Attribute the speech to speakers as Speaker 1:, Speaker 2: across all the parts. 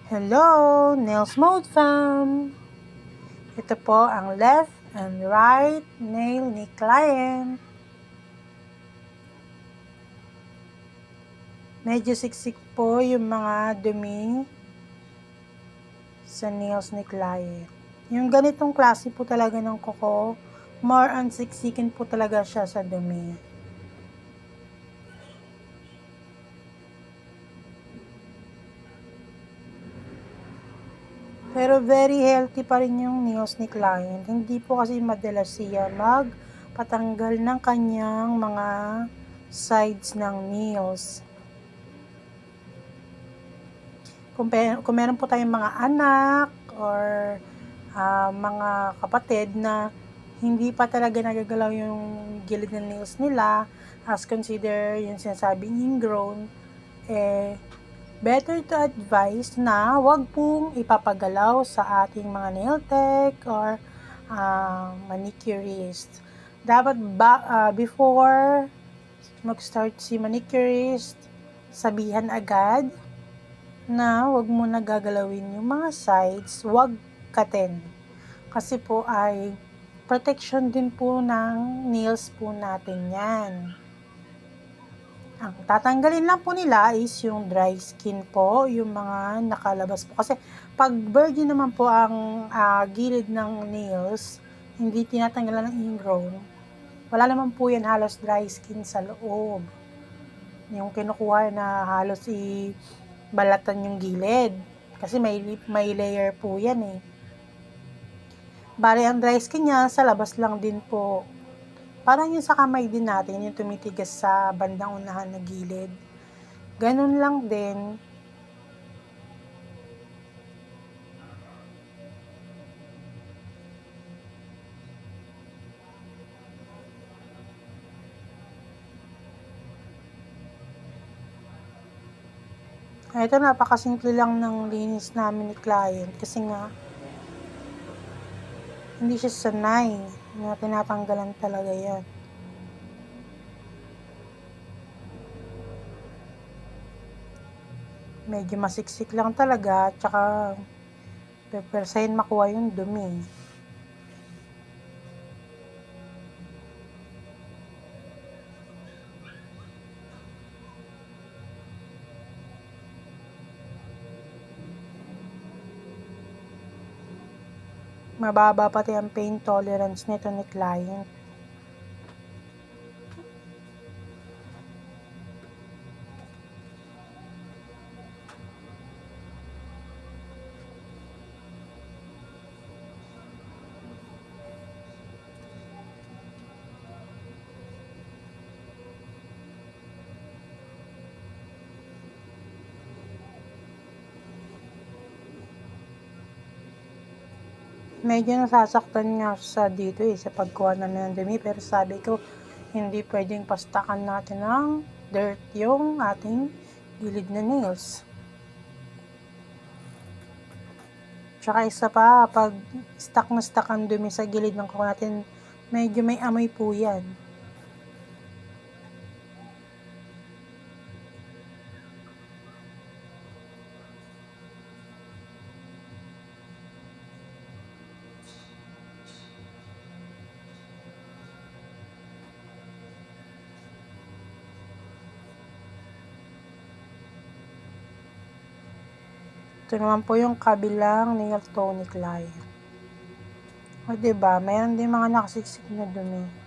Speaker 1: Hello, Nails Mode Fam! Ito po ang left and right nail ni client. Medyo siksik po yung mga dumi sa nails ni client. Yung ganitong klase po talaga ng kuko, more on siksikin po talaga siya sa dumi. Pero very healthy pa rin yung nails ni client. Hindi po kasi madalas siya magpatanggal ng kanyang mga sides ng nails. Kung meron po tayong mga anak or mga kapatid na hindi pa talaga nagagalaw yung gilid ng nails nila, as consider yung sinasabing ingrown, better to advise na wag pong ipapagalaw sa ating mga nail tech or manicurist. Dapat before mag-start si manicurist, sabihan agad na wag mo na gagalawin yung mga sides, wag katin. Kasi po ay protection din po ng nails po natin yan. Ang tatanggalin lang po nila is yung dry skin po, yung mga nakalabas po. Kasi pag virgin naman po ang gilid ng nails, hindi tinatanggalan ng ingrown, wala naman po yan halos dry skin sa loob. Yung kinukuha na halos balatan yung gilid. Kasi may layer po yan eh. Bali, ang dry skin niya, sa labas lang din po. Parang yung sa kamay din natin, yung tumitigas sa bandang unahan na gilid. Ganun lang din. Ito, napakasimple lang ng linis namin ni client. Kasi nga, hindi siya sanay na tinatanggalan talaga yan. Medyo masiksik lang talaga, tsaka pepersahin makuha yung dumi. Mababa pati ang pain tolerance nito ni client. Medyo nasasaktan nga sa dito sa pagkuha na ng dumi, pero sabi ko hindi pwedeng pastakan natin ng dirt yung ating gilid na nails. Tsaka isa pa, pag stuck na stuck ang dumi sa gilid ng kuko natin, medyo may amoy po yan. Ito naman po yung kabilang nail tonic line. O diba, mayroon din mga nakasiksik na dumi.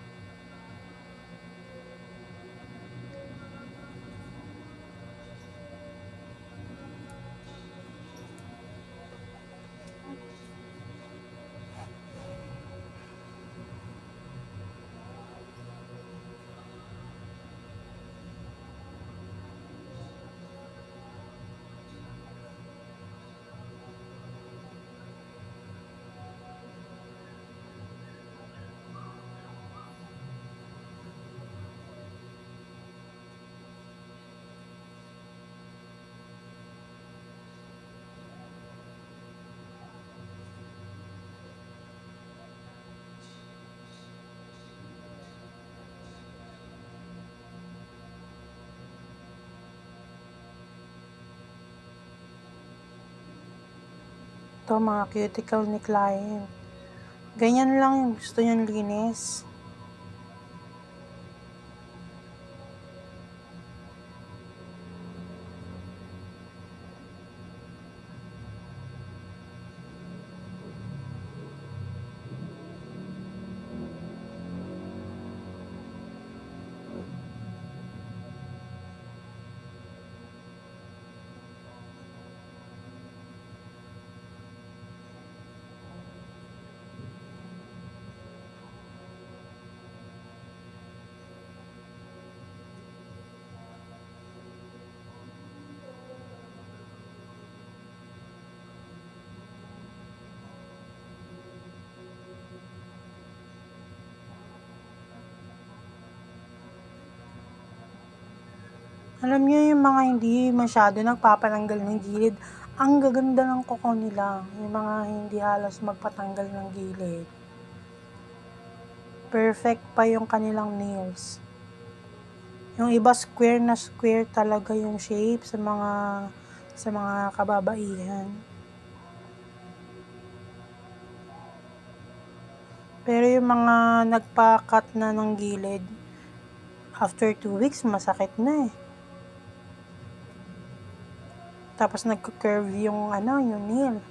Speaker 1: to, mga cuticle ni client. Ganyan lang yung gusto niyang linis. Alam niyo yung mga hindi masyado nagpapatanggal ng gilid, ang gaganda ng kuko nila. Yung mga hindi halos magpatanggal ng gilid. Perfect pa yung kanilang nails. Yung iba square na square talaga yung shape sa mga kababaihan. Pero yung mga nagpa-cut na ng gilid, after 2 weeks, masakit na eh. Tapos nagko-curve yung nail.